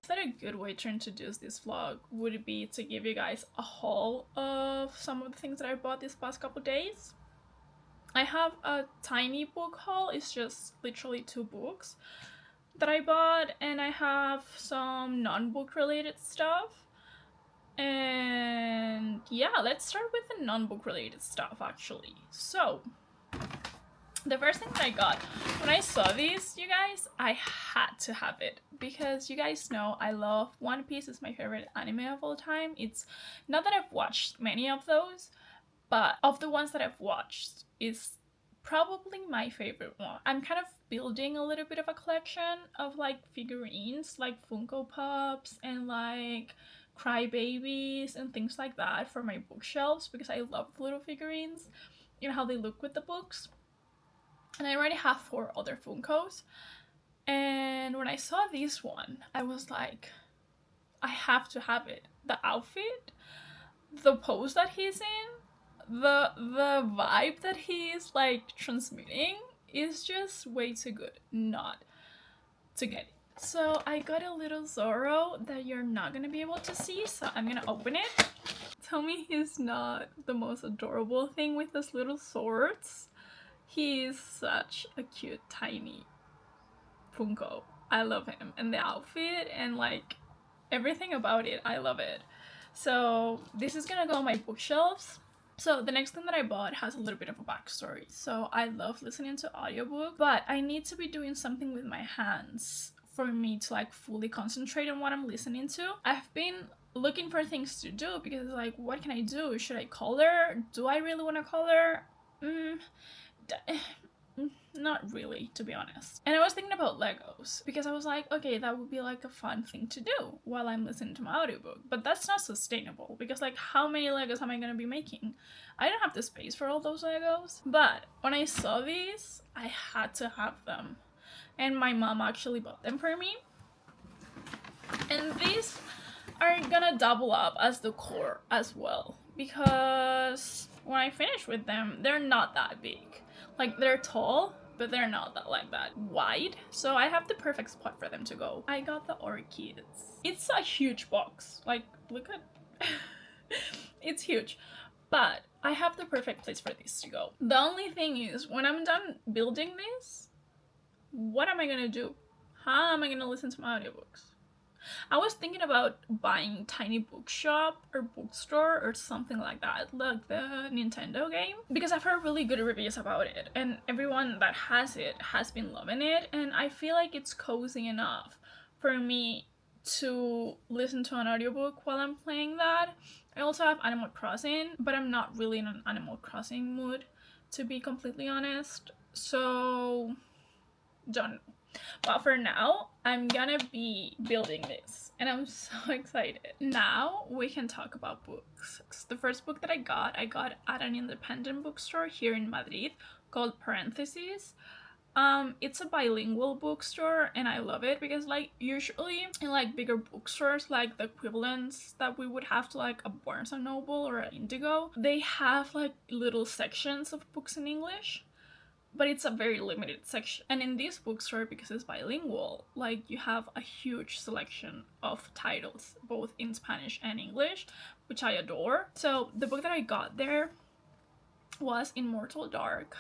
that a good way to introduce this vlog would be to give you guys a haul of some of the things that I bought these past couple days. I have a tiny book haul. It's just literally 2 books that I bought, and I have some non-book related stuff. And yeah, let's start with the non-book related stuff actually. So the first thing that I got when I saw these, you guys, I had to have it because you guys know I love One Piece. It's my favorite anime of all time. It's not that I've watched many of those, but of the ones that I've watched, it's probably my favorite one. I'm kind of building a little bit of a collection of like figurines, like Funko Pops and like crybabies and things like that for my bookshelves because I love little figurines and how they look with the books. And I already have 4 other Funkos. And when I saw this one, I was like, I have to have it. The outfit, the pose that he's in, the vibe that he is like transmitting is just way too good not to get it. So I got a little Zoro that you're not gonna be able to see, so I'm gonna open it. Tell me he's not the most adorable thing with his little swords. He is such a cute tiny Funko. I love him and the outfit and like everything about it. I love it. So this is gonna go on my bookshelves. So the next thing that I bought has a little bit of a backstory. So I love listening to audiobook, but I need to be doing something with my hands for me to like fully concentrate on what I'm listening to. I've been looking for things to do because like, what can I do? Should I color? Do I really want to color? Not really, to be honest. And I was thinking about Legos because I was like, okay, that would be like a fun thing to do while I'm listening to my audiobook. But that's not sustainable because like how many Legos am I gonna be making? I don't have the space for all those Legos. But when I saw these, I had to have them. And my mom actually bought them for me. And these are gonna double up as the core as well because when I finish with them, they're not that big. Like, they're tall, but they're not that like that wide. So I have the perfect spot for them to go. I got the orchids. It's a huge box. Like, look at... It's huge. But I have the perfect place for these to go. The only thing is, when I'm done building this, what am I gonna do? How am I gonna listen to my audiobooks? I was thinking about buying Tiny Bookshop or Bookstore or something like that, like the Nintendo game, because I've heard really good reviews about it and everyone that has it has been loving it, and I feel like it's cozy enough for me to listen to an audiobook while I'm playing that. I also have Animal Crossing, but I'm not really in an Animal Crossing mood, to be completely honest, so don't know. But for now, I'm gonna be building this and I'm so excited. Now we can talk about books. The first book that I got at an independent bookstore here in Madrid called Parentheses. It's a bilingual bookstore and I love it because like usually in like bigger bookstores, like the equivalents that we would have to like a Barnes & Noble or an Indigo, they have like little sections of books in English, but it's a very limited section. And in this bookstore, because it's bilingual, like you have a huge selection of titles both in Spanish and English, which I adore. So the book that I got there was Immortal Dark.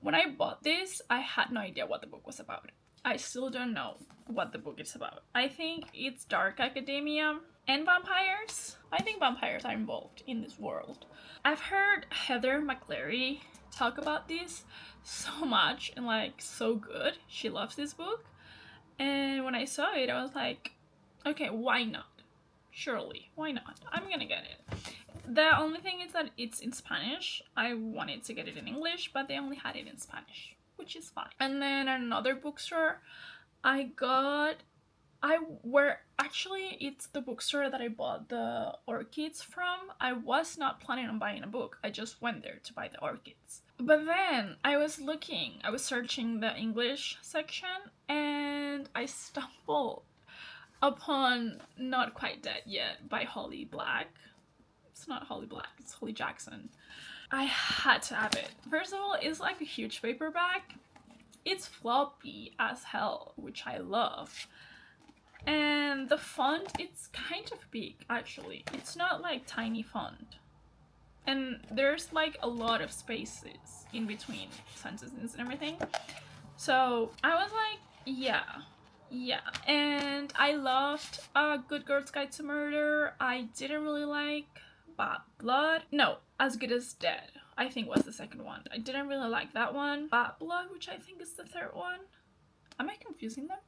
When I bought this, I had no idea what the book was about. I still don't know what the book is about. I think it's dark academia and vampires. I think vampires are involved in this world. I've heard Heather McCleary talk about this so much and like so good. She loves this book. And when I saw it, I was like, okay, why not? Surely, why not? I'm gonna get it. The only thing is that it's in Spanish. I wanted to get it in English, but they only had it in Spanish, which is fine. And then at another bookstore, actually it's the bookstore that I bought the orchids from. I was not planning on buying a book. I just went there to buy the orchids. But then I was searching the English section and I stumbled upon Not Quite Dead Yet by Holly Black. It's not Holly Black, it's Holly Jackson. I had to have it. First of all, it's like a huge paperback. It's floppy as hell, which I love. And the font, it's kind of big actually. It's not like tiny font. And there's like a lot of spaces in between sentences and everything. So I was like, yeah. And I loved Good Girl's Guide to Murder. I didn't really like Bad Blood. No, As Good as Dead, I think was the second one. I didn't really like that one. Bad Blood, which I think is the third one. Am I confusing them?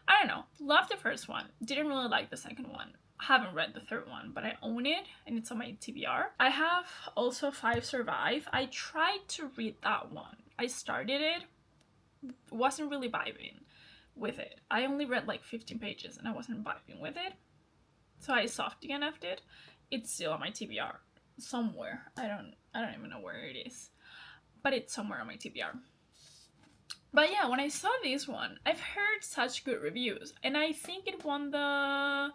I don't know. Loved the first one. Didn't really like the second one. Haven't read the third one, but I own it and it's on my TBR. I have also Five Survive. I tried to read that one. I started it, wasn't really vibing with it. I only read like 15 pages and I wasn't vibing with it. So I soft DNF'd it. It's still on my TBR somewhere. I don't even know where it is, but it's somewhere on my TBR. But yeah, when I saw this one, I've heard such good reviews, and I think it won the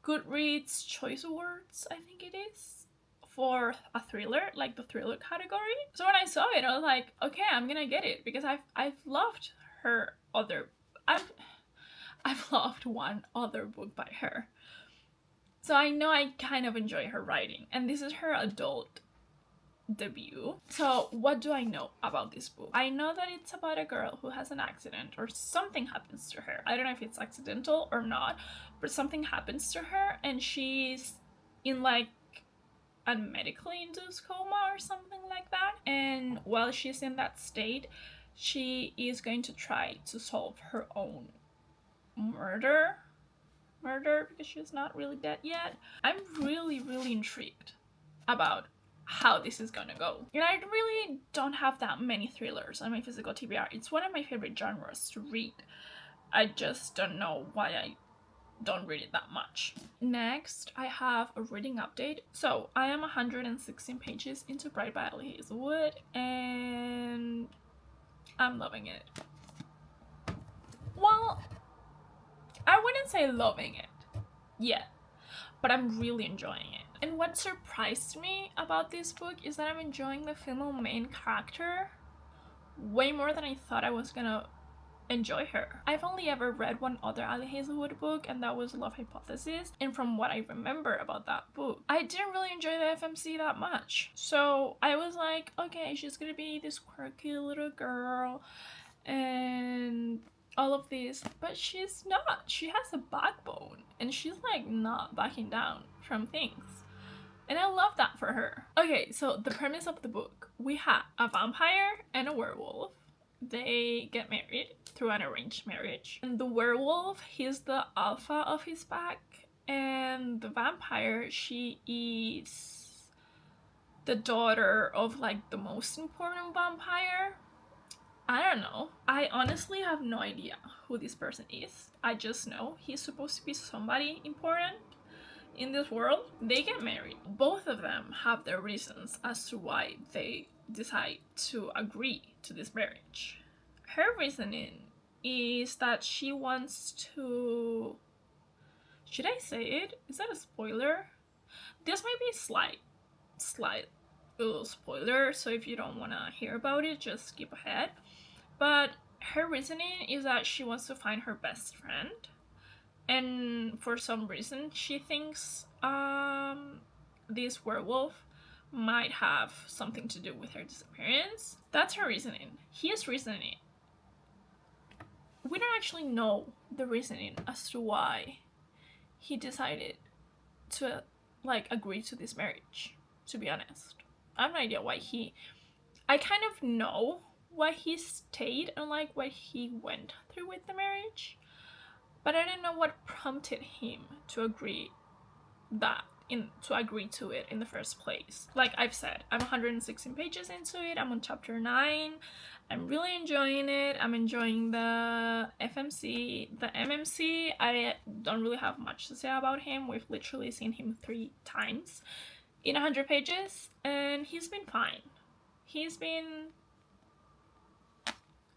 Goodreads Choice Awards, I think it is, for a thriller, like the thriller category. So when I saw it, I was like, okay, I'm gonna get it, because I've loved her other, I've loved one other book by her. So I know I kind of enjoy her writing, and this is her adult debut. So what do I know about this book? I know that it's about a girl who has an accident or something happens to her. I don't know if it's accidental or not, but something happens to her and she's in like a medically induced coma or something like that. And while she's in that state, she is going to try to solve her own murder because she's not really dead yet. I'm really intrigued about how this is gonna go. And I really don't have that many thrillers on my physical TBR. It's one of my favorite genres to read. I just don't know why I don't read it that much. Next, I have a reading update. So I am 116 pages into Bride by Ali Hazelwood and I'm loving it. Well, I wouldn't say loving it yet, but I'm really enjoying it. And what surprised me about this book is that I'm enjoying the female main character way more than I thought I was gonna enjoy her. I've only ever read one other Ali Hazelwood book, and that was Love Hypothesis, and from what I remember about that book, I didn't really enjoy the FMC that much. So I was like, okay, she's gonna be this quirky little girl and all of this, but she's not. She has a backbone and she's like not backing down from things. And I love that for her. Okay, so the premise of the book. We have a vampire and a werewolf. They get married through an arranged marriage. And the werewolf, he's the alpha of his pack. And the vampire, she is the daughter of like the most important vampire. I don't know. I honestly have no idea who this person is. I just know he's supposed to be somebody important in this world. They get married. Both of them have their reasons as to why they decide to agree to this marriage. Her reasoning is that she wants to... Should I say it? Is that a spoiler? This might be slight little spoiler, so if you don't want to hear about it, just skip ahead. But her reasoning is that she wants to find her best friend, and for some reason she thinks this werewolf might have something to do with her disappearance. That's her reasoning. His reasoning, we don't actually know the reasoning as to why he decided to like agree to this marriage, to be honest. I have no idea why I kind of know why he stayed and like what he went through with the marriage, but I don't know what prompted him to agree to it in the first place. Like I've said, I'm 116 pages into it. I'm on chapter 9. I'm really enjoying it. I'm enjoying the FMC. The MMC, I don't really have much to say about him. We've literally seen him 3 times in 100 pages, and he's been fine. He's been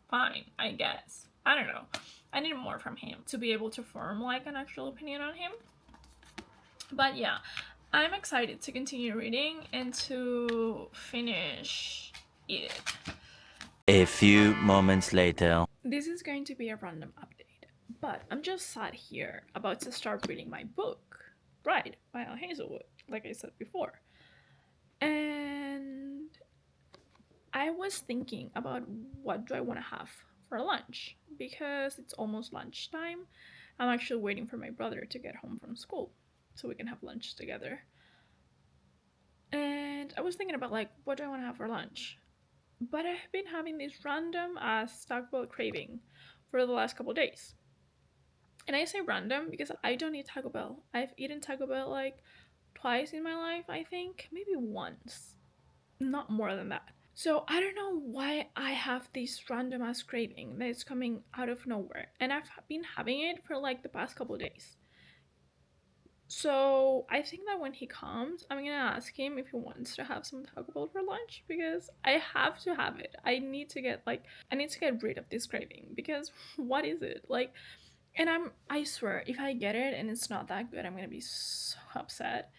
fine, I guess. I don't know. I need more from him to be able to form like an actual opinion on him. But yeah, I'm excited to continue reading and to finish it. A few moments later. This is going to be a random update, but I'm just sat here about to start reading my book, Bride by Al Hazelwood, like I said before. And I was thinking about what do I want to have for lunch because it's almost lunchtime. I'm actually waiting for my brother to get home from school so we can have lunch together. And I was thinking about like what do I want to have for lunch? But I've been having this random ass Taco Bell craving for the last couple days. And I say random because I don't eat Taco Bell. I've eaten Taco Bell like twice in my life, I think, maybe once. Not more than that. So I don't know why I have this random ass craving that is coming out of nowhere. And I've been having it for like the past couple days. So I think that when he comes, I'm gonna ask him if he wants to have some Taco Bell for lunch because I have to have it. I need to get rid of this craving because what is it? Like, and I swear if I get it and it's not that good, I'm gonna be so upset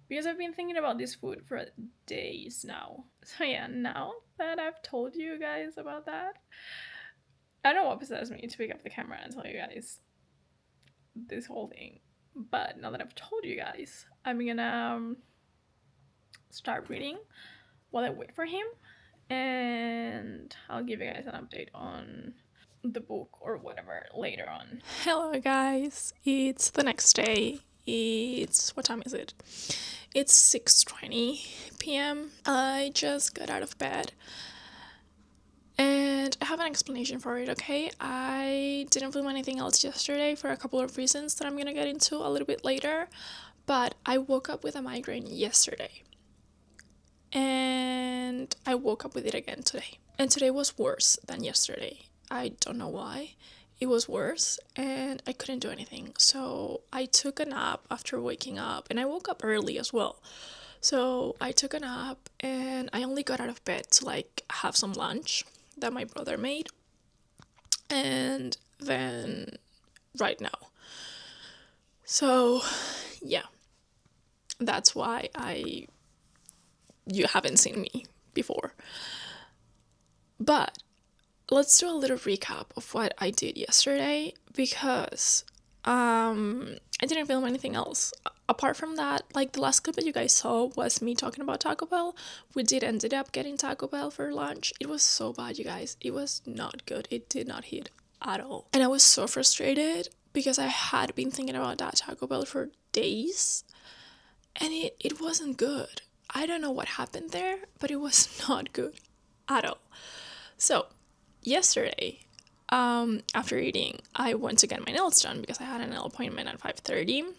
because I've been thinking about this food for days now. So yeah, now that I've told you guys about that, I don't know what possessed me to pick up the camera and tell you guys this whole thing. But now that I've told you guys, I'm gonna start reading while I wait for him, and I'll give you guys an update on the book or whatever later on. Hello, guys. It's the next day. It's what time is it? It's 6:20 p.m. I just got out of bed. And I have an explanation for it, okay? I didn't film anything else yesterday for a couple of reasons that I'm gonna get into a little bit later, but I woke up with a migraine yesterday. And I woke up with it again today. And today was worse than yesterday. I don't know why. It was worse and I couldn't do anything. So I took a nap after waking up and I woke up early as well. So I took a nap and I only got out of bed to like have some lunch that my brother made. And then right now. So yeah. That's why you haven't seen me before. But let's do a little recap of what I did yesterday because I didn't film anything else. Apart from that, like the last clip that you guys saw was me talking about Taco Bell. We did ended up getting Taco Bell for lunch. It was so bad, you guys. It was not good. It did not hit at all. And I was so frustrated because I had been thinking about that Taco Bell for days and it wasn't good. I don't know what happened there, but it was not good at all. So yesterday, after eating, I went to get my nails done because I had a nail appointment at 5:30.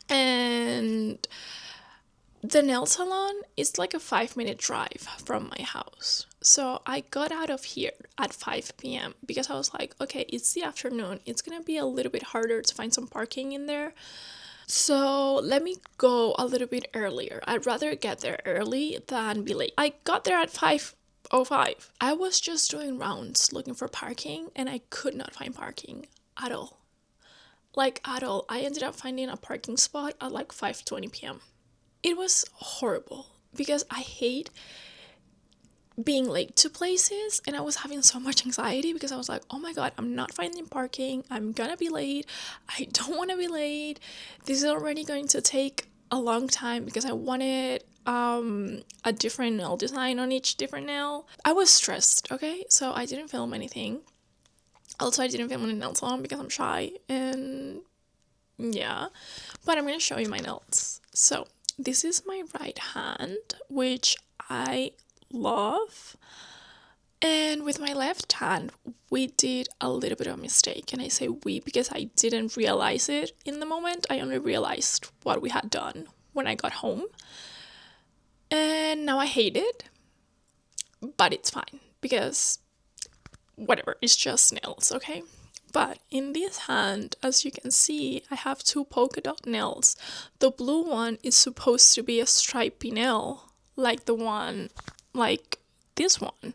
And the nail salon is like a 5-minute drive from my house. So I got out of here at 5 p.m. because I was like, okay, it's the afternoon. It's gonna be a little bit harder to find some parking in there. So let me go a little bit earlier. I'd rather get there early than be late. I got there at 5:05. I was just doing rounds looking for parking and I could not find parking at all. Like at all. I ended up finding a parking spot at like 5:20 p.m. It was horrible because I hate being late to places and I was having so much anxiety because I was like, oh my god, I'm not finding parking, I'm gonna be late, I don't want to be late, this is already going to take a long time because I wanted a different nail design on each different nail. I was stressed, okay? So I didn't film anything. Also, I didn't film in a nail salon because I'm shy and yeah, but I'm gonna show you my nails. So this is my right hand, which I love, and with my left hand we did a little bit of a mistake, and I say we because I didn't realize it in the moment. I only realized what we had done when I got home, and now I hate it, but it's fine because whatever, it's just nails, okay? But in this hand, as you can see, I have 2 polka dot nails. The blue one is supposed to be a stripy nail, like the one, like this one.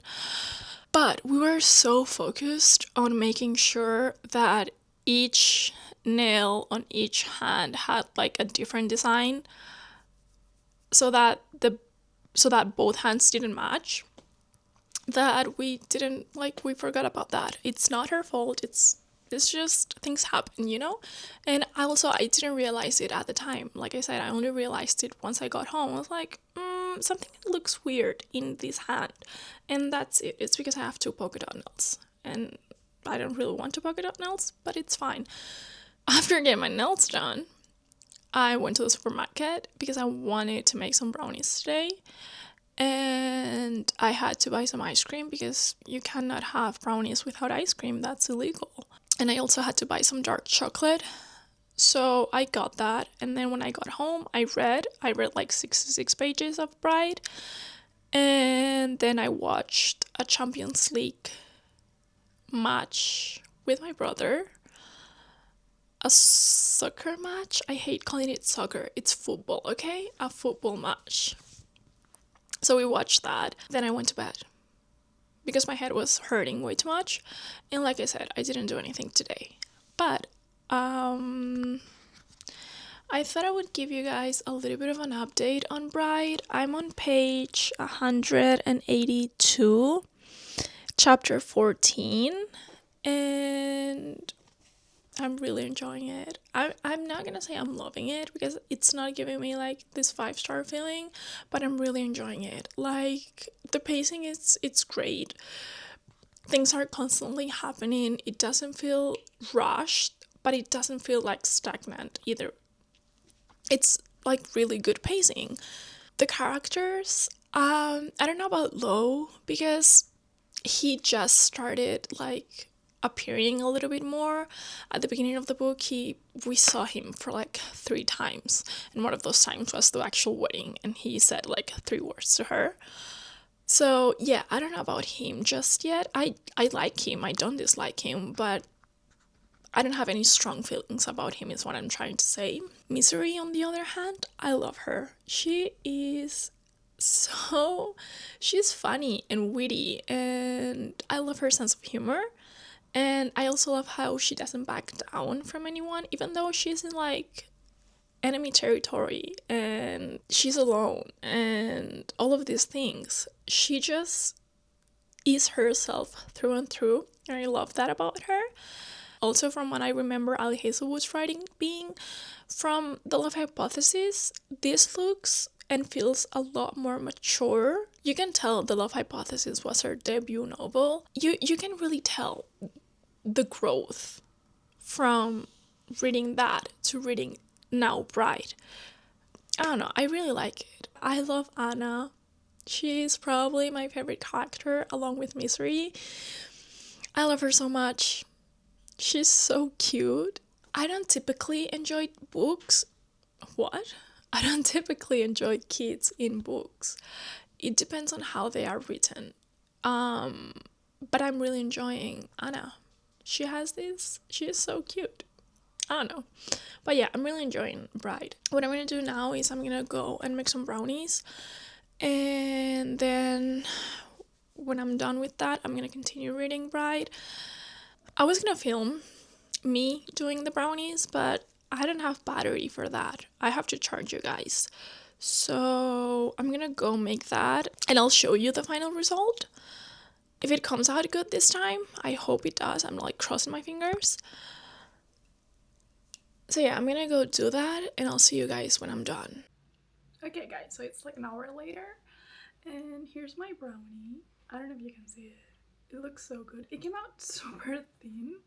But we were so focused on making sure that each nail on each hand had like a different design so that both hands didn't match, that we didn't, like, we forgot about that. It's not her fault. It's just things happen, you know? And I didn't realize it at the time. Like I said, I only realized it once I got home. I was like, something looks weird in this hand. And that's it. It's because I have two polka dot nails. And I don't really want to polka dot nails, but it's fine. After getting my nails done, I went to the supermarket because I wanted to make some brownies today. And I had to buy some ice cream because you cannot have brownies without ice cream. That's illegal. And I also had to buy some dark chocolate. So I got that. And then when I got home, I read like 66 pages of Bride. And then I watched a Champions League match with my brother. A soccer match? I hate calling it soccer. It's football, okay? A football match. So we watched that. Then I went to bed because my head was hurting way too much. And like I said, I didn't do anything today. But I thought I would give you guys a little bit of an update on Bride. I'm on page 182, chapter 14, and I'm really enjoying it. I'm not gonna say I'm loving it because it's not giving me like this 5-star feeling, but I'm really enjoying it. Like, the pacing it's great. Things are constantly happening. It doesn't feel rushed, but it doesn't feel like stagnant either. It's like really good pacing. The characters, I don't know about Lo because he just started like appearing a little bit more. At the beginning of the book, we saw him for like 3 times, and one of those times was the actual wedding, and he said like 3 words to her. So yeah, I don't know about him just yet. I like him, I don't dislike him, but I don't have any strong feelings about him is what I'm trying to say. Misery, on the other hand, I love her. She's funny and witty, and I love her sense of humor. And I also love how she doesn't back down from anyone, even though she's in like enemy territory and she's alone and all of these things. She just is herself through and through, and I love that about her. Also, from what I remember Ali Hazelwood's writing being from The Love Hypothesis, this looks and feels a lot more mature. You can tell The Love Hypothesis was her debut novel. You can really tell the growth from reading that to reading now Bride. I don't know, I really like it. I love Anna. She's probably my favorite character along with Misery. I love her so much. She's so cute. I don't typically enjoy books. What? I don't typically enjoy kids in books. It depends on how they are written. But I'm really enjoying Anna. She is so cute. I don't know. But yeah, I'm really enjoying Bride. What I'm gonna do now is I'm gonna go and make some brownies. And then when I'm done with that, I'm gonna continue reading Bride. I was gonna film me doing the brownies, but I don't have battery for that. I have to charge you guys. So I'm gonna go make that and I'll show you the final result. If it comes out good this time, I hope it does. I'm like crossing my fingers. So yeah, I'm gonna go do that and I'll see you guys when I'm done. Okay guys, so it's like an hour later and here's my brownie. I don't know if you can see it. It looks so good. It came out super thin.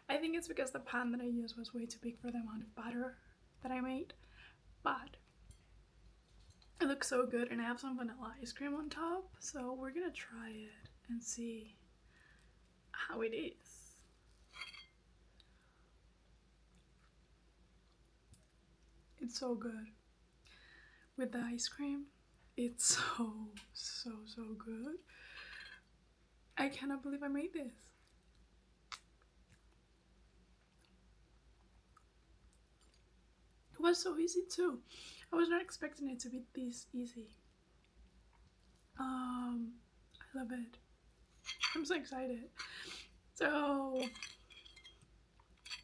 I think it's because the pan that I used was way too big for the amount of batter that I made. But it looks so good and I have some vanilla ice cream on top. So we're gonna try it and see how it is. It's so good. With the ice cream, it's so good. I cannot believe I made this. It was so easy too. I was not expecting it to be this easy. I love it. I'm so excited. So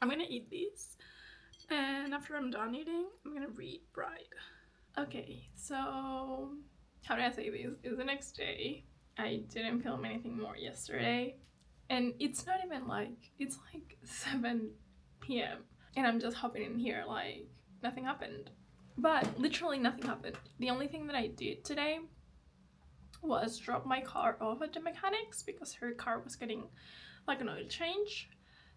I'm gonna eat these, and after I'm done eating, I'm gonna read Bride. Okay, so how do I say this? It's the next day. I didn't film anything more yesterday. And it's not even like, it's like 7 p.m. And I'm just hopping in here like nothing happened. But literally nothing happened. The only thing that I did today was drop my car off at the mechanics because her car was getting like an oil change.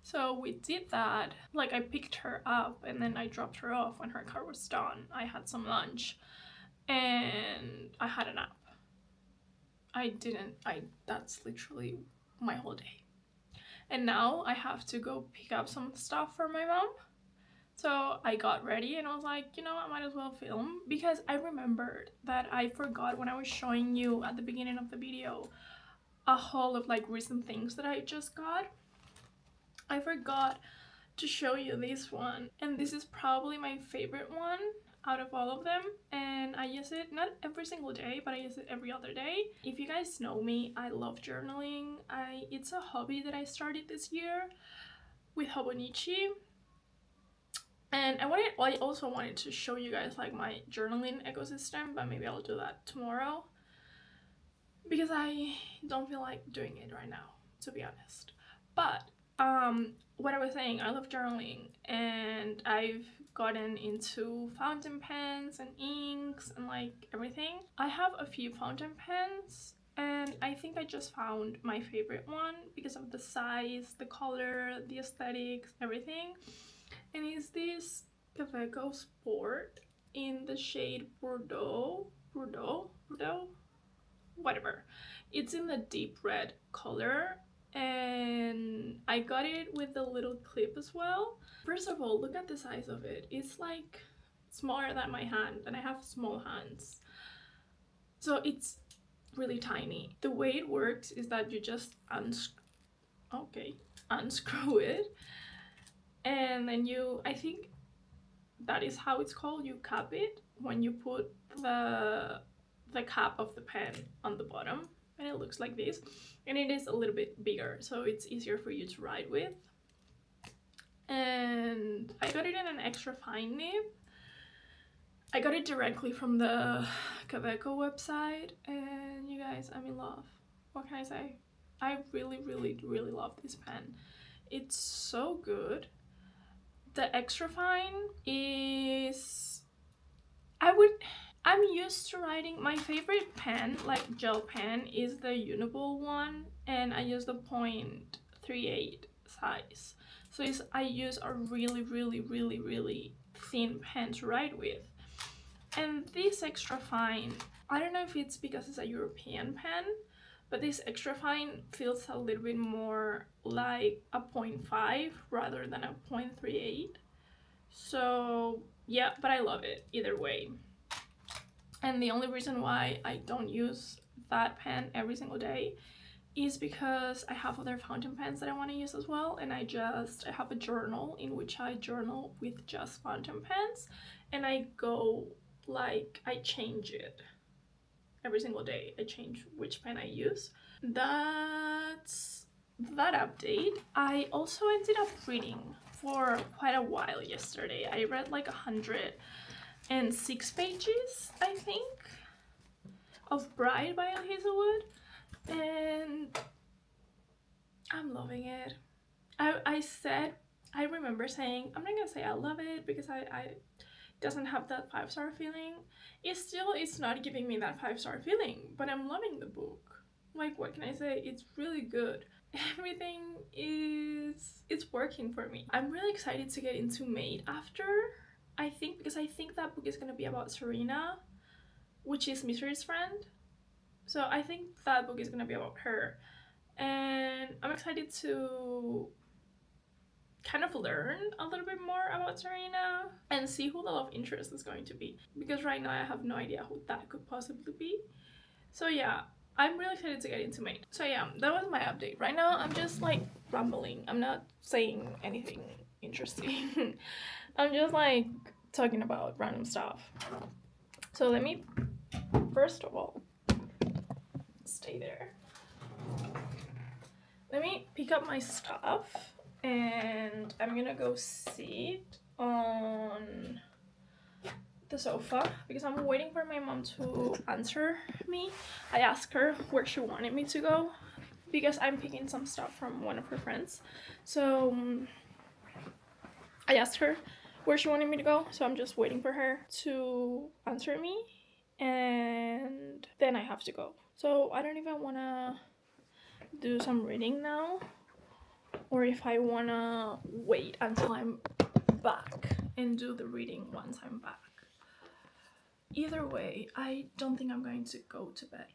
So we did that. Like I picked her up and then I dropped her off when her car was done. I had some lunch and I had a nap. That's literally my whole day. And now I have to go pick up some stuff for my mom. So I got ready and I was like, you know, I might as well film because I remembered that I forgot when I was showing you at the beginning of the video a haul of like recent things that I just got. I forgot to show you this one, and this is probably my favorite one out of all of them, and I use it not every single day, but I use it every other day. If you guys know me, I love journaling. It's a hobby that I started this year with Hobonichi. And I also wanted to show you guys like my journaling ecosystem, but maybe I'll do that tomorrow because I don't feel like doing it right now, to be honest. But what I was saying, I love journaling and I've gotten into fountain pens and inks and like everything. I have a few fountain pens and I think I just found my favorite one because of the size, the color, the aesthetics, everything. And it's this Kaweco Sport in the shade Bordeaux, whatever. It's in the deep red color and I got it with the little clip as well. First of all, look at the size of it. It's like smaller than my hand and I have small hands. So it's really tiny. The way it works is that you just unscrew it and then I think that is how it's called, you cap it when you put the cap of the pen on the bottom, and it looks like this, and it is a little bit bigger so it's easier for you to write with. And I got it in an extra fine nib. I got it directly from the Kaweco website and you guys, I'm in love. What can I say? I really love this pen. It's so good. The extra fine is I'm used to writing. My favorite pen, like gel pen, is the Uniball one, and I use the 0.38 size. So I use a really thin pen to write with. And this extra fine, I don't know if it's because it's a European pen, but this extra fine feels a little bit more like a 0.5 rather than a 0.38. So yeah, but I love it either way. And the only reason why I don't use that pen every single day is because I have other fountain pens that I want to use as well, and I have a journal in which I journal with just fountain pens, and I change it every single day. I change which pen I use. That's that update. I also ended up reading for quite a while yesterday. I read like 106 pages, I think, of Bride by Elle Hazelwood, and I'm loving it. I remember saying, I'm not gonna say I love it because I doesn't have that 5-star feeling. It's not giving me that 5-star feeling, but I'm loving the book. Like, what can I say? It's really good. Everything it's working for me. I'm really excited to get into Maid after, I think, because I think that book is gonna be about Serena, which is Misery's friend. So I think that book is gonna be about her, and I'm excited to kind of learn a little bit more about Serena and see who the love interest is going to be, because right now I have no idea who that could possibly be. So yeah, I'm really excited to get into Maid. So yeah, that was my update. Right now I'm just like rambling. I'm not saying anything interesting. I'm just like talking about random stuff. So let me, first of all, stay there. Let me pick up my stuff and I'm gonna go sit on the sofa because I'm waiting for my mom to answer me. I asked her where she wanted me to go because I'm picking some stuff from one of her friends. So I asked her where she wanted me to go, so I'm just waiting for her to answer me, and then I have to go. So I don't even want to do some reading now, or if I want to wait until I'm back and do the reading once I'm back. Either way, I don't think I'm going to go to bed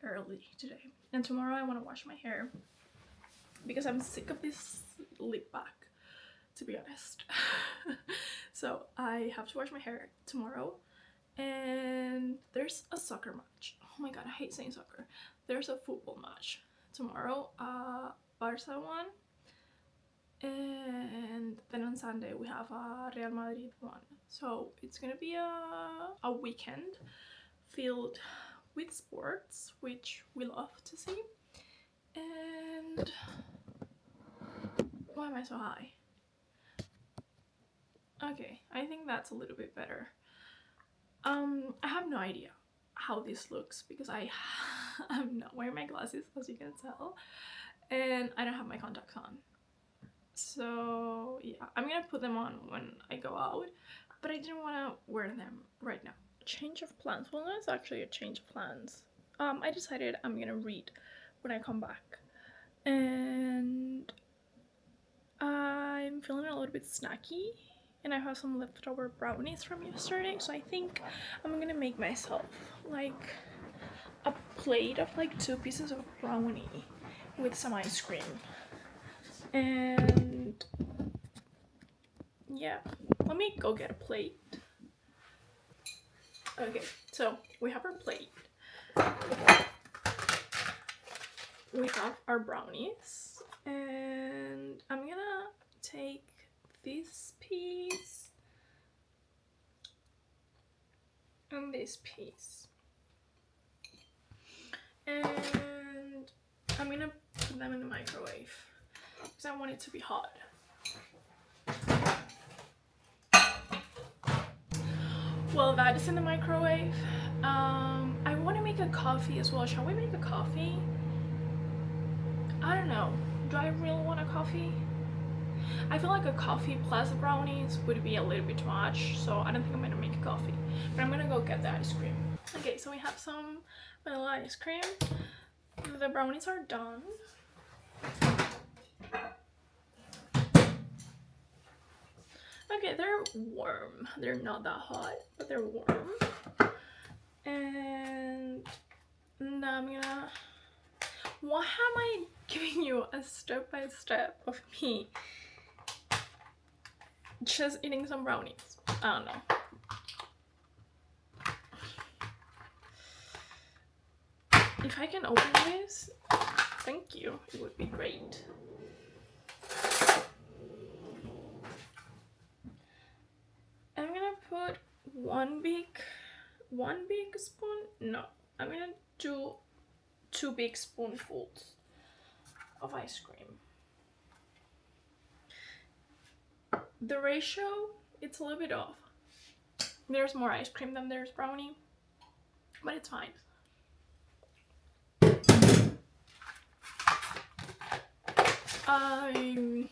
early today. And tomorrow I want to wash my hair because I'm sick of this lip back, to be honest. So I have to wash my hair tomorrow, and there's a soccer match. Oh my god, I hate saying soccer. There's a football match tomorrow, Barca one, and then on Sunday we have a Real Madrid one. So it's gonna be a weekend filled with sports, which we love to see. And why am I so high? Okay, I think that's a little bit better. I have no idea how this looks because I'm not wearing my glasses, as you can tell, and I don't have my contacts on. So yeah, I'm gonna put them on when I go out, but I didn't want to wear them right now. Change of plans. Well, no, it's actually a change of plans. I decided I'm gonna read when I come back, and I'm feeling a little bit snacky, and I have some leftover brownies from yesterday, so I think I'm gonna make myself like a plate of like 2 pieces of brownie with some ice cream. And yeah, let me go get a plate. Okay, so we have our plate. We have our brownies, and I'm gonna take this piece and this piece, and I'm gonna put them in the microwave because I want it to be hot. Well, that is in the microwave. I want to make a coffee as well. Shall we make a coffee? I don't know. Do I really want a coffee? I feel like a coffee plus brownies would be a little bit too much, so I don't think I'm gonna make a coffee. But I'm gonna go get the ice cream. Okay, so we have some vanilla ice cream. The brownies are done. Okay, they're warm. They're not that hot, but they're warm. And now I'm gonna... Why am I giving you a step-by-step of me just eating some brownies? I don't know. If I can open this, thank you, it would be great. I'm gonna put one big spoon. No, I'm gonna do 2 big spoonfuls of ice cream. The ratio, it's a little bit off. There's more ice cream than there's brownie, but it's fine. I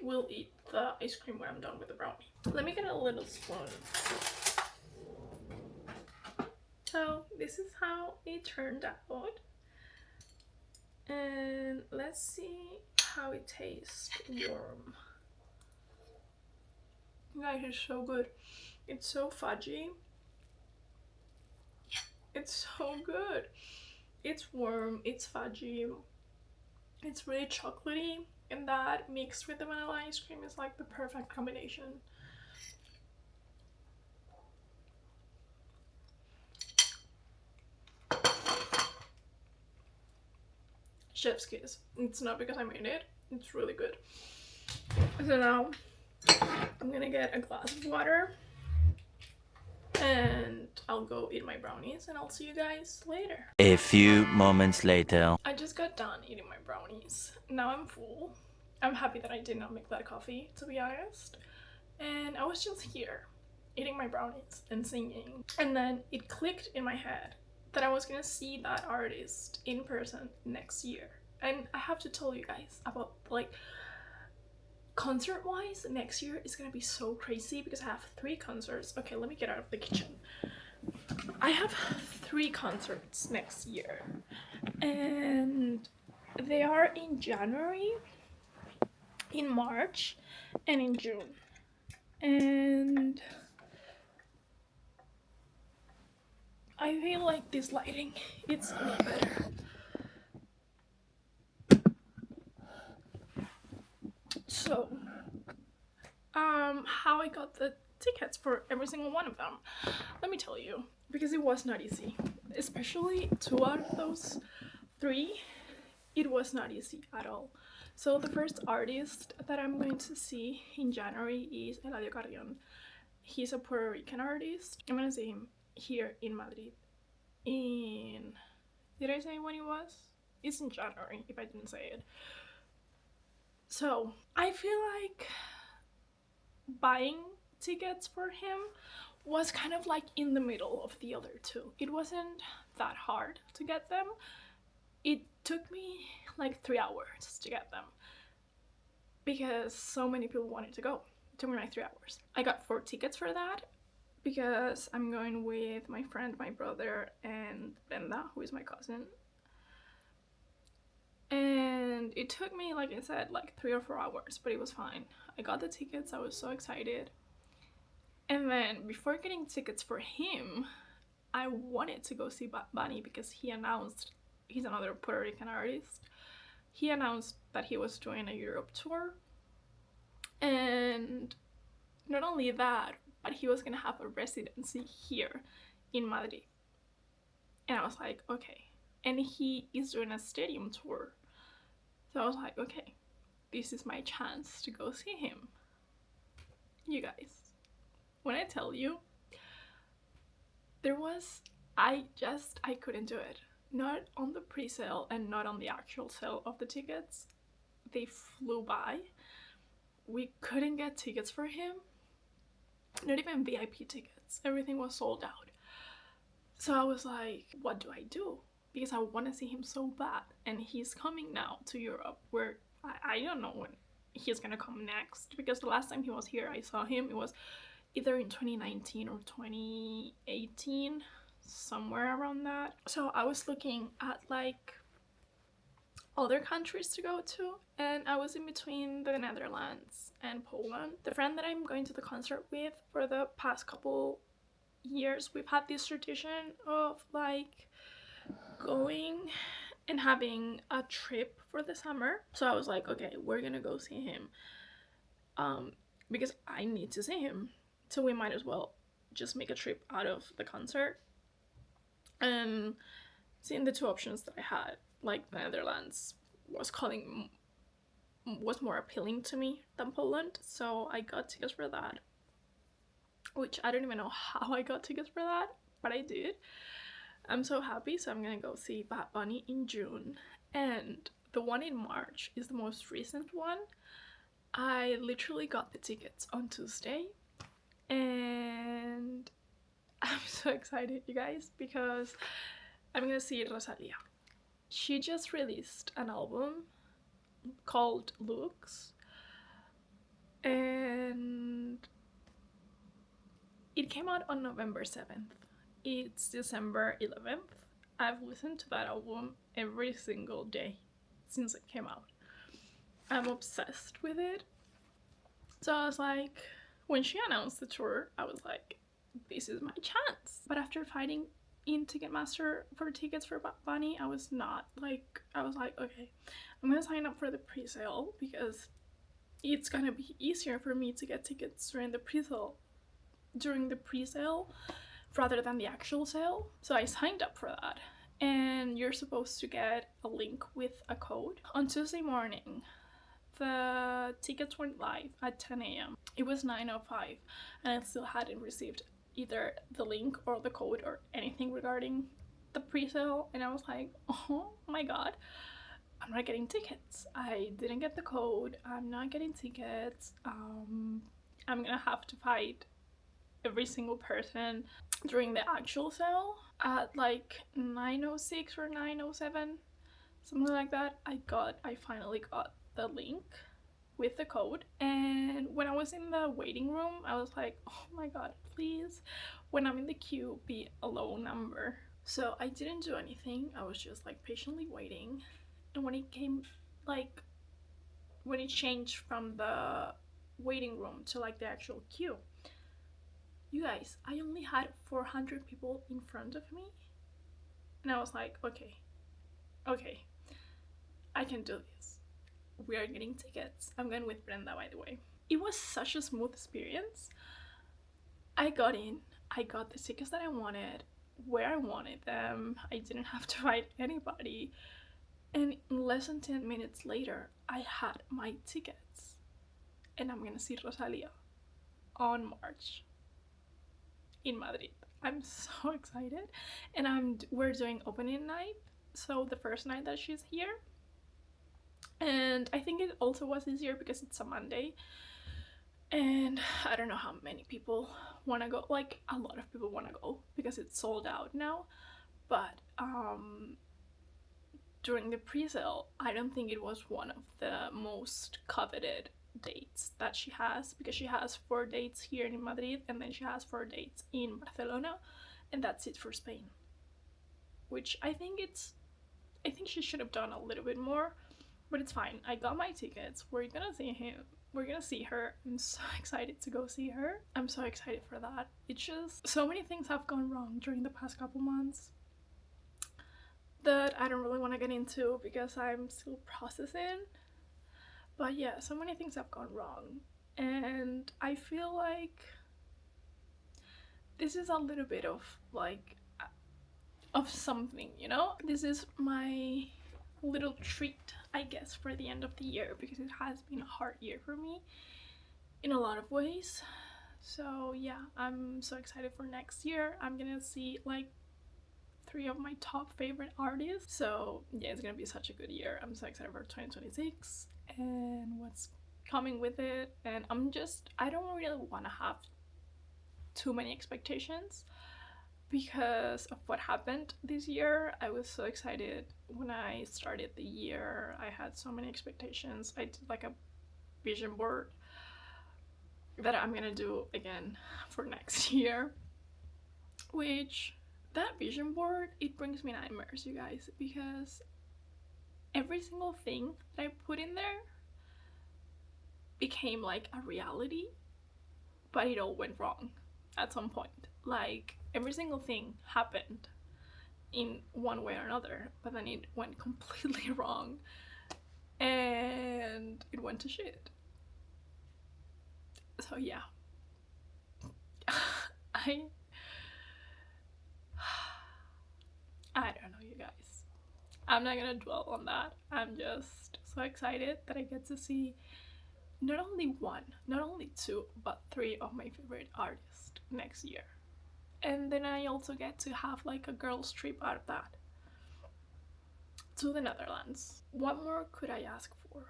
will eat the ice cream when I'm done with the brownie. Let me get a little spoon. So this is how it turned out. And let's see how it tastes warm. Guys, it's so good. It's so fudgy. It's so good. It's warm, it's fudgy, it's really chocolatey, and that mixed with the vanilla ice cream is like the perfect combination. Chef's kiss. It's not because I made it, it's really good. So now I'm gonna get a glass of water and I'll go eat my brownies, and I'll see you guys later. A few moments later. I just got done eating my brownies. Now I'm full. I'm happy that I did not make that coffee, to be honest. And I was just here eating my brownies and singing. And then it clicked in my head that I was gonna see that artist in person next year. And I have to tell you guys about, like, concert wise, next year is gonna be so crazy because I have 3 concerts. Okay, let me get out of the kitchen. I have 3 concerts next year, and they are in January, in March, and in June. And I feel like this lighting, it's a lot better. So, how I got the tickets for every single one of them, let me tell you, because it was not easy. Especially 2 out of those 3, it was not easy at all. So the first artist that I'm going to see in January is Eladio Carrion. He's a Puerto Rican artist. I'm gonna see him here in Madrid. Did I say when it was? It's in January, if I didn't say it. So I feel like buying tickets for him was kind of like in the middle of the other 2. It wasn't that hard to get them. It took me like 3 hours to get them because so many people wanted to go. It took me like 3 hours. I got 4 tickets for that because I'm going with my friend, my brother, and Brenda, who is my cousin. And it took me, like I said, like 3 or 4 hours, but it was fine. I got the tickets, I was so excited. And then before getting tickets for him, I wanted to go see Bad Bunny because he announced, he's another Puerto Rican artist, he announced that he was doing a Europe tour. And not only that, but he was gonna have a residency here in Madrid. And I was like, okay. And he is doing a stadium tour. So I was like, okay, this is my chance to go see him. You guys, when I tell you, I couldn't do it. Not on the pre-sale and not on the actual sale of the tickets. They flew by. We couldn't get tickets for him. Not even VIP tickets. Everything was sold out. So I was like, what do I do? Because I want to see him so bad. And he's coming now to Europe, where I don't know when he's gonna come next. Because the last time he was here, I saw him, it was either in 2019 or 2018, somewhere around that. So I was looking at like other countries to go to, and I was in between the Netherlands and Poland. The friend that I'm going to the concert with, for the past couple years, we've had this tradition of like going and having a trip for the summer. So I was like, okay, we're gonna go see him, because I need to see him, so we might as well just make a trip out of the concert. And seeing the 2 options that I had, like the Netherlands was more appealing to me than Poland, so I got tickets for that, which I don't even know how I got tickets for that, but I did. I'm so happy. So I'm gonna go see Bad Bunny in June, and the one in March is the most recent one. I literally got the tickets on Tuesday, and I'm so excited, you guys, because I'm gonna see Rosalia. She just released an album called Looks, and it came out on November 7th. It's December 11th. I've listened to that album every single day since it came out. I'm obsessed with it. So I was like, when she announced the tour, I was like, this is my chance. But after fighting in Ticketmaster for tickets for Bad Bunny, I was like, okay, I'm gonna sign up for the pre-sale because it's gonna be easier for me to get tickets during the pre-sale rather than the actual sale. So I signed up for that, and you're supposed to get a link with a code. On Tuesday morning, the tickets went live at 10 a.m. It was 9:05, and I still hadn't received either the link or the code or anything regarding the pre-sale, and I was like, oh my god, I'm not getting tickets. I didn't get the code. I'm not getting tickets. I'm gonna have to fight every single person during the actual sale at like 9:06 or 9:07, something like that. I finally got the link with the code, and when I was in the waiting room I was like, oh my god, please, when I'm in the queue, be a low number. So I didn't do anything, I was just like patiently waiting. And when it came, like when it changed from the waiting room to like the actual queue, you guys, I only had 400 people in front of me. And I was like, okay, I can do this. We are getting tickets. I'm going with Brenda, by the way. It was such a smooth experience. I got in, I got the tickets that I wanted, where I wanted them. I didn't have to fight anybody. And in less than 10 minutes later, I had my tickets. And I'm gonna see Rosalia on March in Madrid. I'm so excited. And we're doing opening night, so the first night that she's here. And I think it also was easier because it's a Monday. And I don't know how many people want to go. Like, a lot of people want to go because it's sold out now. But during the pre-sale, I don't think it was one of the most coveted dates that she has, because she has 4 dates here in Madrid and then she has 4 dates in Barcelona, and that's it for Spain. Which I think she should have done a little bit more, but it's fine. I got my tickets. We're gonna see her. I'm so excited to go see her. I'm so excited for that. It's just so many things have gone wrong during the past couple months that I don't really want to get into because I'm still processing. But yeah, so many things have gone wrong. And I feel like this is a little bit of like of something, you know? This is my little treat, I guess, for the end of the year, because it has been a hard year for me in a lot of ways. So yeah, I'm so excited for next year. I'm gonna see like 3 of my top favorite artists. So yeah, it's gonna be such a good year. I'm so excited for 2026 and what's coming with it. And I don't really want to have too many expectations because of what happened this year. I was so excited when I started the year. I had so many expectations. I did like a vision board that I'm gonna do again for next year, which that vision board, it brings me nightmares, you guys, because every single thing that I put in there became like a reality, but it all went wrong at some point. Like, every single thing happened in one way or another, but then it went completely wrong and it went to shit. So yeah. I don't know, you guys. I'm not gonna dwell on that. I'm just so excited that I get to see not only 1, not only 2, but 3 of my favorite artists next year. And then I also get to have like a girls' trip out of that to the Netherlands. What more could I ask for?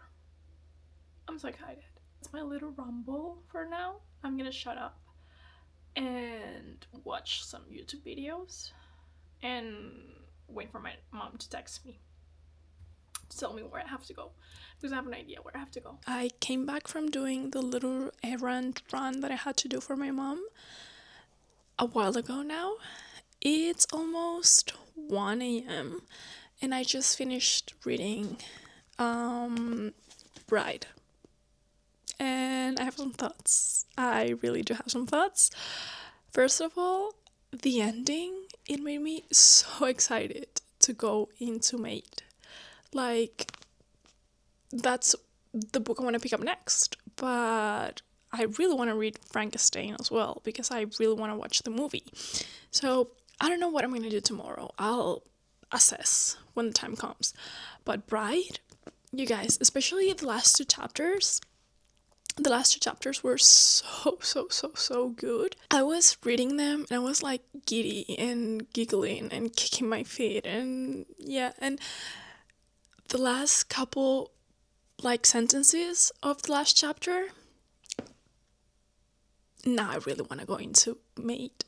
I'm so excited. It's my little rumble for now. I'm gonna shut up and watch some YouTube videos and wait for my mom to text me to tell me where I have to go, because I have an idea where I have to go. I came back from doing the little errand run that I had to do for my mom a while ago now. It's almost 1 a.m. and I just finished reading Bride. And I have some thoughts. I really do have some thoughts. First of all, the ending, it made me so excited to go into Mate. Like, that's the book I want to pick up next. But I really want to read Frankenstein as well, because I really want to watch the movie. So I don't know what I'm going to do tomorrow. I'll assess when the time comes. But Bride, you guys, especially the last 2 chapters, were so good. I was reading them and I was like giddy and giggling and kicking my feet, and yeah, and the last couple like sentences of the last chapter, now I really want to go into Mate,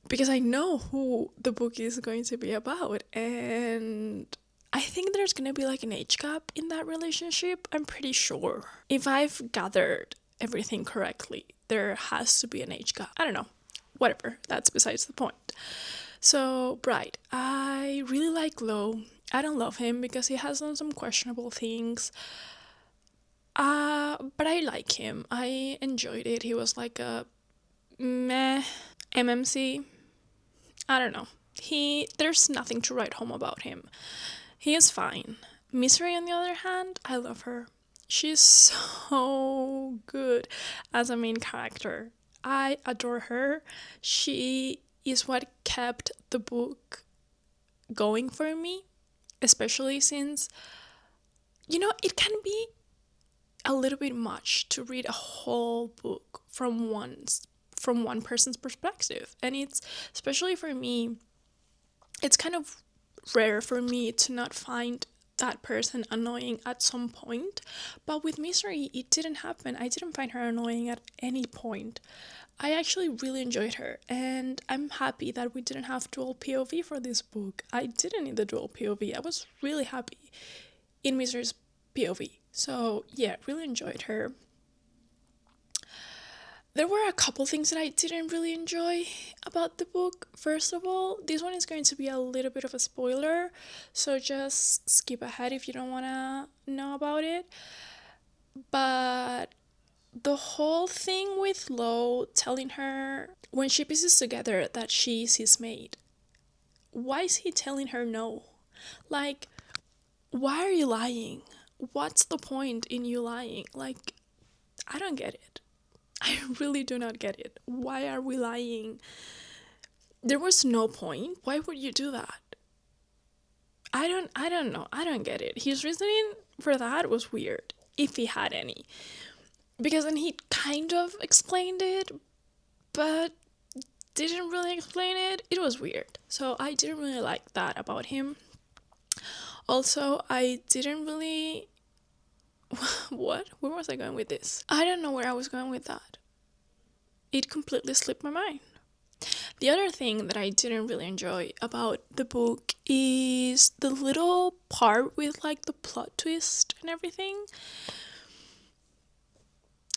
because I know who the book is going to be about, and I think there's going to be like an age gap in that relationship. I'm pretty sure. If I've gathered everything correctly, there has to be an age gap. I don't know. Whatever. That's besides the point. So, Bright. I really like Lo. I don't love him because he has done some questionable things. But I like him. I enjoyed it. He was like a meh MMC. I don't know. There's nothing to write home about him. He is fine. Misery, on the other hand, I love her. She's so good as a main character. I adore her. She is what kept the book going for me, especially since, it can be a little bit much to read a whole book from one person's perspective. And it's, especially for me, it's kind of rare for me to not find that person annoying at some point. But with Misery, it didn't happen. I didn't find her annoying at any point. I actually really enjoyed her, and I'm happy that we didn't have dual POV for this book. I didn't need the dual POV. I was really happy in Misery's POV. So yeah, really enjoyed her. There were a couple things that I didn't really enjoy about the book. First of all, this one is going to be a little bit of a spoiler, so just skip ahead if you don't want to know about it. But the whole thing with Lo telling her when she pieces together that she's his mate, why is he telling her no? Like, why are you lying? What's the point in you lying? Like, I don't get it. I really do not get it. Why are we lying? There was no point. Why would you do that? I don't know. I don't get it. His reasoning for that was weird, if he had any. Because then he kind of explained it, but didn't really explain it. It was weird. So I didn't really like that about him. Also, I didn't really... What? Where was I going with this? I don't know where I was going with that. It completely slipped my mind. The other thing that I didn't really enjoy about the book is the little part with like the plot twist and everything.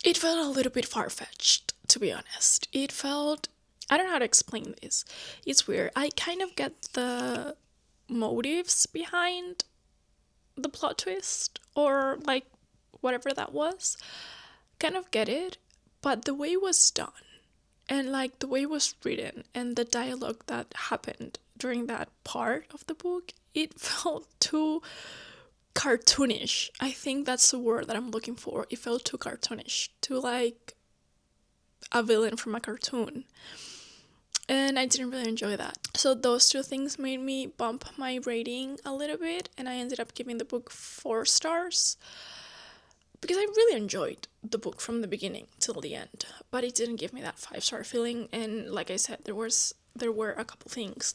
It felt a little bit far-fetched, to be honest. It felt... I don't know how to explain this. It's weird. I kind of get the motives behind the plot twist, or like whatever that was. Kind of get it, but the way it was done, and like the way it was written, and the dialogue that happened during that part of the book, it felt too cartoonish. I think that's the word that I'm looking for. It felt too cartoonish, too like a villain from a cartoon. And I didn't really enjoy that. So those two things made me bump my rating a little bit, and I ended up giving the book 4 stars. Because I really enjoyed the book from the beginning till the end, but it didn't give me that 5-star feeling. And like I said, there were a couple things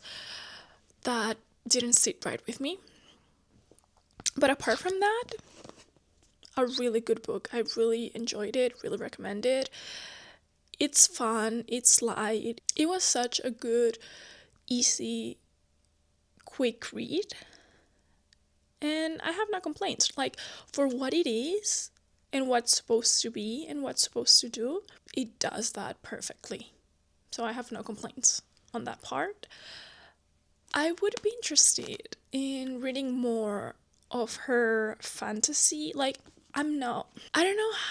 that didn't sit right with me. But apart from that, a really good book. I really enjoyed it, really recommend it. It's fun, it's light. It was such a good, easy, quick read. And I have no complaints. Like, for what it is, and what's supposed to be, and what's supposed to do, it does that perfectly. So I have no complaints on that part. I would be interested in reading more of her fantasy. Like, I don't know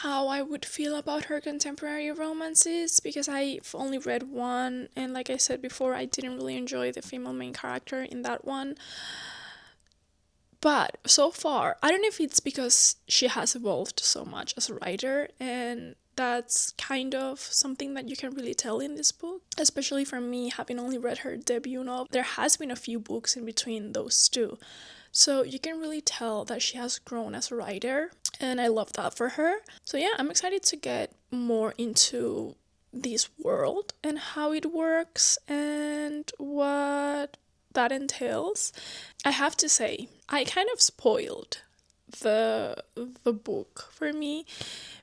how I would feel about her contemporary romances, because I've only read one, and like I said before, I didn't really enjoy the female main character in that one. But so far, I don't know if it's because she has evolved so much as a writer, and that's kind of something that you can really tell in this book, especially for me, having only read her debut novel. There has been a few books in between those two, so you can really tell that she has grown as a writer, and I love that for her. So yeah, I'm excited to get more into this world and how it works and what that entails. I have to say, I kind of spoiled the book for me,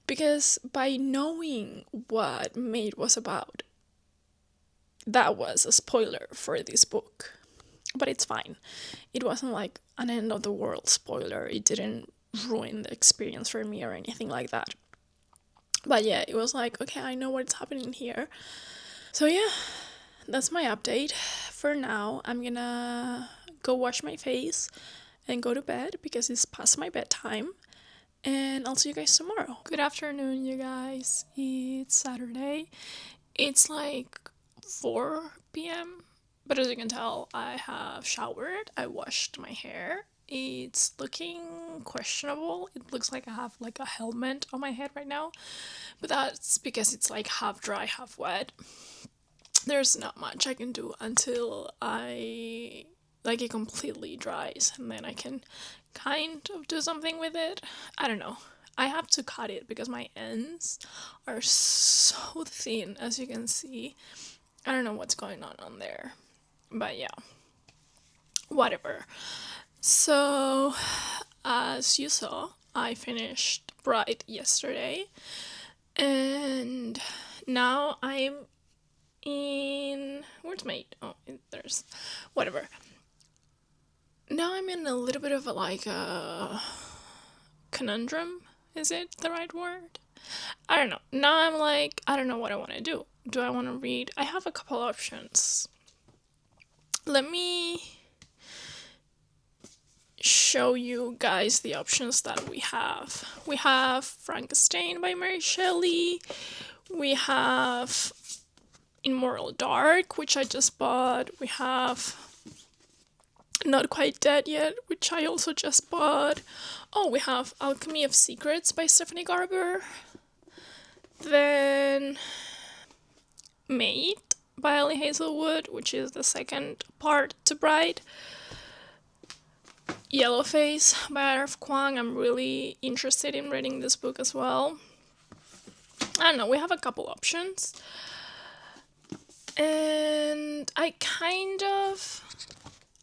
Because by knowing what Maid was about, that was a spoiler for this book. But it's fine. It wasn't like an end of the world spoiler. It didn't ruin the experience for me or anything like that. But yeah, it was like, okay, I know what's happening here. So yeah, that's my update. For now, I'm gonna go wash my face and go to bed because it's past my bedtime. And I'll see you guys tomorrow. Good afternoon, you guys. It's Saturday. It's like 4 p.m. But as you can tell, I have showered. I washed my hair. It's looking questionable. It looks like I have like a helmet on my head right now. But that's because it's like half dry, half wet. There's not much I can do until it completely dries, and then I can kind of do something with it. I don't know. I have to cut it because my ends are so thin, as you can see. I don't know what's going on there. But yeah. Whatever. So, as you saw, I finished Bright yesterday. And now I'm in... Where's Mate? Oh, there's... Whatever. Now I'm in a little bit of a conundrum. Is it the right word? I don't know. Now I'm like, I don't know what I want to do. Do I want to read? I have a couple options. Let me show you guys the options that we have. We have Frankenstein by Mary Shelley. We have Immoral Dark, which I just bought. We have Not Quite Dead Yet, which I also just bought. Oh, we have Alchemy of Secrets by Stephanie Garber. Then Mate by Ellie Hazelwood, which is the second part to Bright. Yellowface by R.F. Kuang. I'm really interested in reading this book as well. I don't know, we have a couple options. And I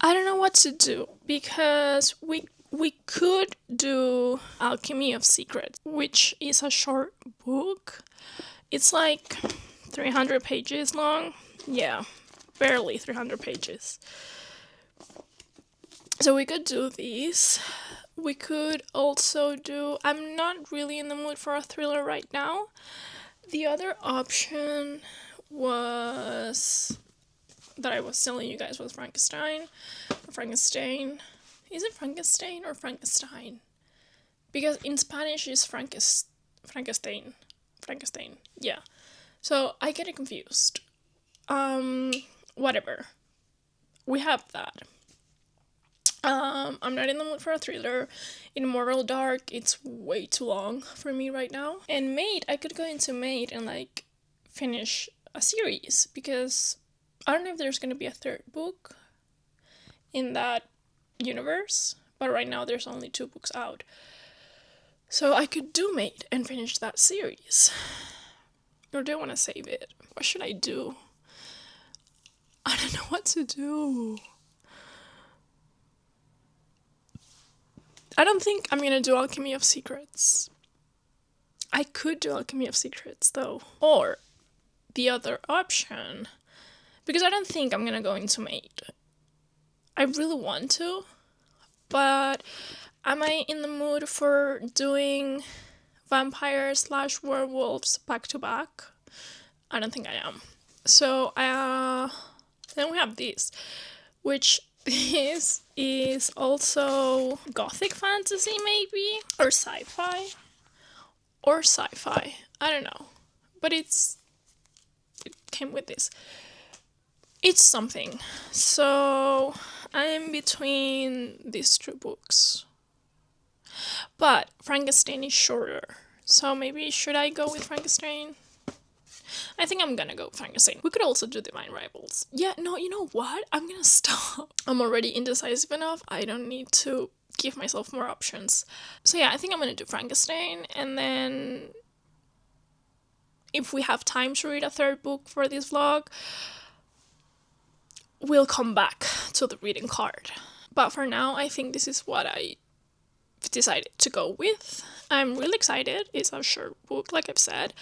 don't know what to do, because we could do Alchemy of Secrets, which is a short book. It's like 300 pages long. Yeah, barely 300 pages. So we could do these. We could also do... I'm not really in the mood for a thriller right now. The other option was... that I was telling you guys was Frankenstein. Frankenstein. Is it Frankenstein or Frankenstein? Because in Spanish it's Frankenstein. Frankenstein. Yeah. So I get it confused. Whatever. We have that. I'm not in the mood for a thriller. Immoral Dark, it's way too long for me right now. And Maid, I could go into Maid and like finish a series, because I don't know if there's gonna be a third book in that universe, but right now there's only 2 books out. So I could do Maid and finish that series. Or do I want to save it? What should I do? I don't know what to do. I don't think I'm gonna do Alchemy of Secrets. I could do Alchemy of Secrets though. Or the other option, because I don't think I'm gonna go into Maid. I really want to, but am I in the mood for doing vampires / werewolves back to back? I don't think I am. So then we have this, which this is also gothic fantasy maybe, or sci-fi. I don't know, but it came with this. It's something. So I'm between these 2 books. But Frankenstein is shorter. So maybe should I go with Frankenstein? I think I'm gonna go with Frankenstein. We could also do Divine Rivals. Yeah, no, you know what? I'm gonna stop. I'm already indecisive enough. I don't need to give myself more options. So yeah, I think I'm gonna do Frankenstein, and then if we have time to read a third book for this vlog, we'll come back to the reading card. But for now, I think this is what I decided to go with. I'm really excited. It's a short book, like I've said.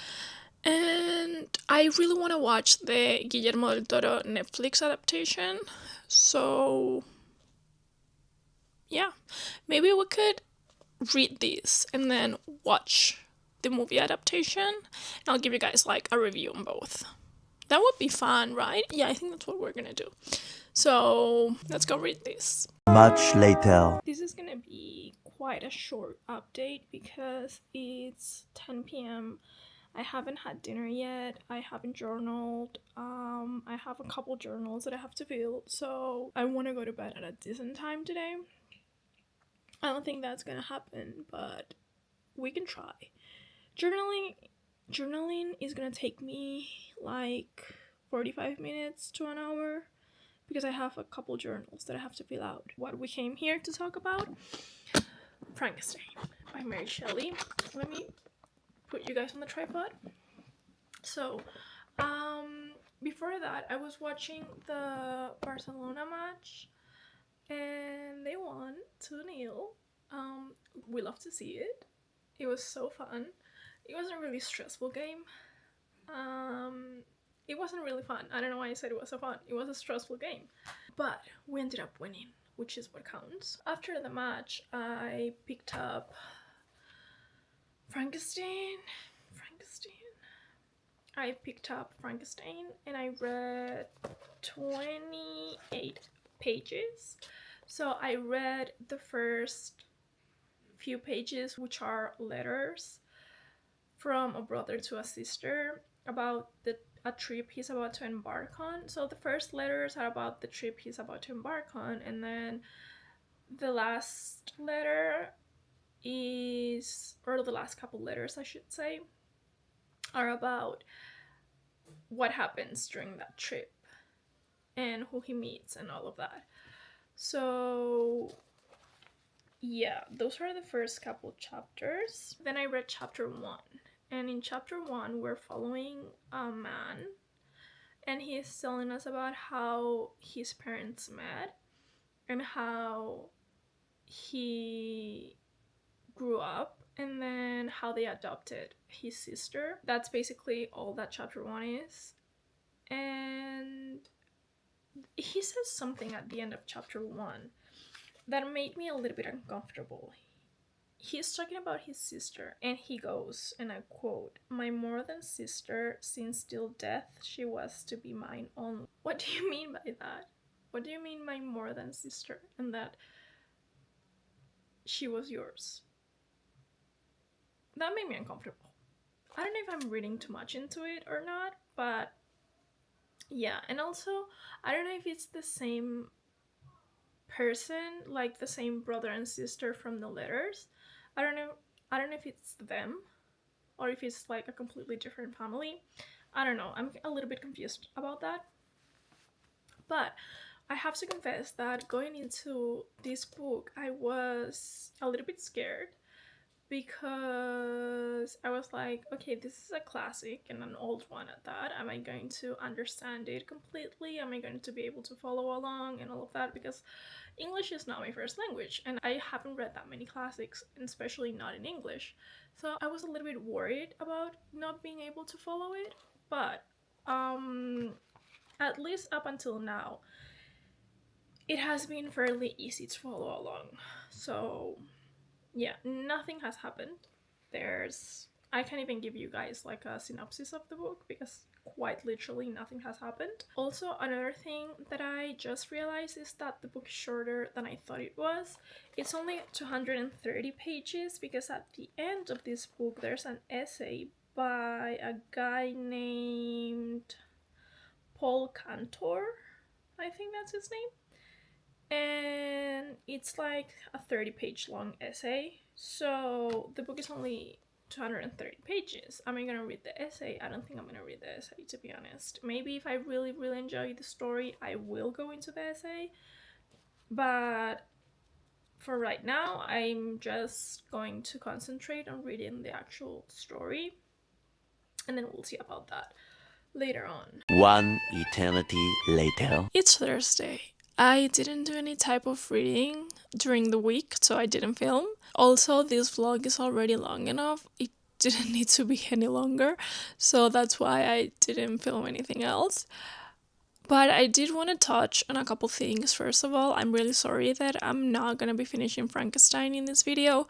And I really want to watch the Guillermo del Toro Netflix adaptation. So, yeah, maybe we could read this and then watch the movie adaptation. And I'll give you guys like a review on both. That would be fun, right? Yeah, I think that's what we're gonna do. So, let's go read this. Much later. This is gonna be quite a short update because it's 10 p.m. I haven't had dinner yet. I haven't journaled. I have a couple journals that I have to fill, so I want to go to bed at a decent time today. I don't think that's gonna happen, but we can try. Journaling is gonna take me like 45 minutes to an hour because I have a couple journals that I have to fill out. What we came here to talk about: Frankenstein by Mary Shelley. Let me put you guys on the tripod. So, before that, I was watching the Barcelona match, and they won 2-0. We love to see it. It was so fun. It was a really stressful game. It wasn't really fun. I don't know why I said it was so fun. It was a stressful game, but we ended up winning, which is what counts. After the match, I picked up Frankenstein. I picked up Frankenstein and I read 28 pages. So I read the first few pages, which are letters from a brother to a sister about a trip he's about to embark on. So the first letters are about the trip he's about to embark on, and then the last letter is, or the last couple letters I should say, are about what happens during that trip and who he meets and all of that. So yeah, those are the first couple chapters. Then I read chapter 1, and in chapter 1 we're following a man, and he's telling us about how his parents met and how he grew up, and then how they adopted his sister. That's basically all that chapter 1 is. And he says something at the end of chapter 1 that made me a little bit uncomfortable. He's talking about his sister, and he goes, and I quote, "My more than sister, since till death she was to be mine only." What do you mean by that? What do you mean my more than sister, and that she was yours? That made me uncomfortable. I don't know if I'm reading too much into it or not, but yeah. And also, I don't know if it's the same person, like the same brother and sister from the letters. I don't know if it's them or if it's like a completely different family. I don't know. I'm a little bit confused about that. But I have to confess that going into this book, I was a little bit scared because I was like, okay, this is a classic and an old one at that. Am I going to understand it completely? Am I going to be able to follow along and all of that? Because English is not my first language, and I haven't read that many classics, and especially not in English. So I was a little bit worried about not being able to follow it. But at least up until now, it has been fairly easy to follow along. So yeah, nothing has happened. I can't even give you guys like a synopsis of the book because quite literally nothing has happened. Also, another thing that I just realized is that the book is shorter than I thought it was. It's only 230 pages because at the end of this book there's an essay by a guy named Paul Cantor. I think that's his name. And it's like a 30-page long essay. So the book is only 230 pages. Am I gonna read the essay? I don't think I'm gonna read the essay, to be honest. Maybe if I really, really enjoy the story, I will go into the essay. But for right now, I'm just going to concentrate on reading the actual story. And then we'll see about that later on. One eternity later. It's Thursday I didn't do any type of reading during the week, so I didn't film. Also, this vlog is already long enough. It didn't need to be any longer, so that's why I didn't film anything else. But I did want to touch on a couple things. First of all, I'm really sorry that I'm not gonna be finishing Frankenstein in this video,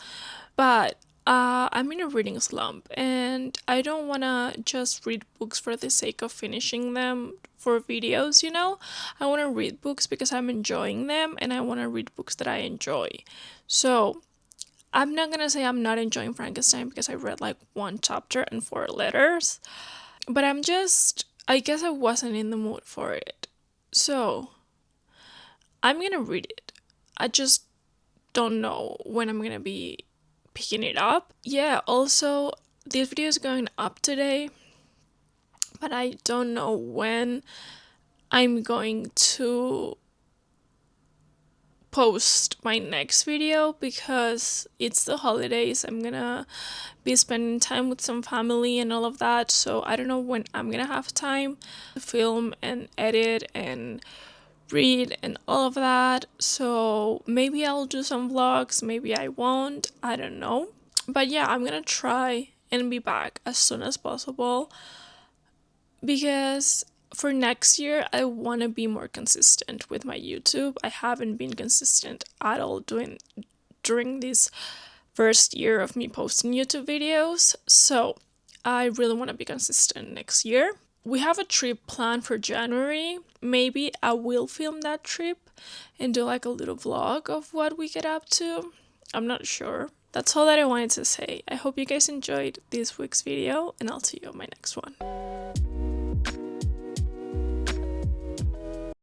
but I'm in a reading slump and I don't want to just read books for the sake of finishing them for videos, you know? I want to read books because I'm enjoying them and I want to read books that I enjoy. So, I'm not gonna say I'm not enjoying Frankenstein because I read like one chapter and 4 letters, but I guess I wasn't in the mood for it. So, I'm gonna read it. I just don't know when I'm gonna be picking it up. Yeah, also, this video is going up today, but I don't know when I'm going to post my next video because it's the holidays. I'm gonna be spending time with some family and all of that, so I don't know when I'm gonna have time to film and edit and read and all of that. So maybe I'll do some vlogs, maybe I won't, I don't know. But yeah, I'm gonna try and be back as soon as possible because for next year I want to be more consistent with my YouTube. I haven't been consistent at all during this first year of me posting YouTube videos, so I really want to be consistent next year. We have a trip planned for January. Maybe I will film that trip and do like a little vlog of what we get up to. I'm not sure. That's all that I wanted to say. I hope you guys enjoyed this week's video and I'll see you on my next one.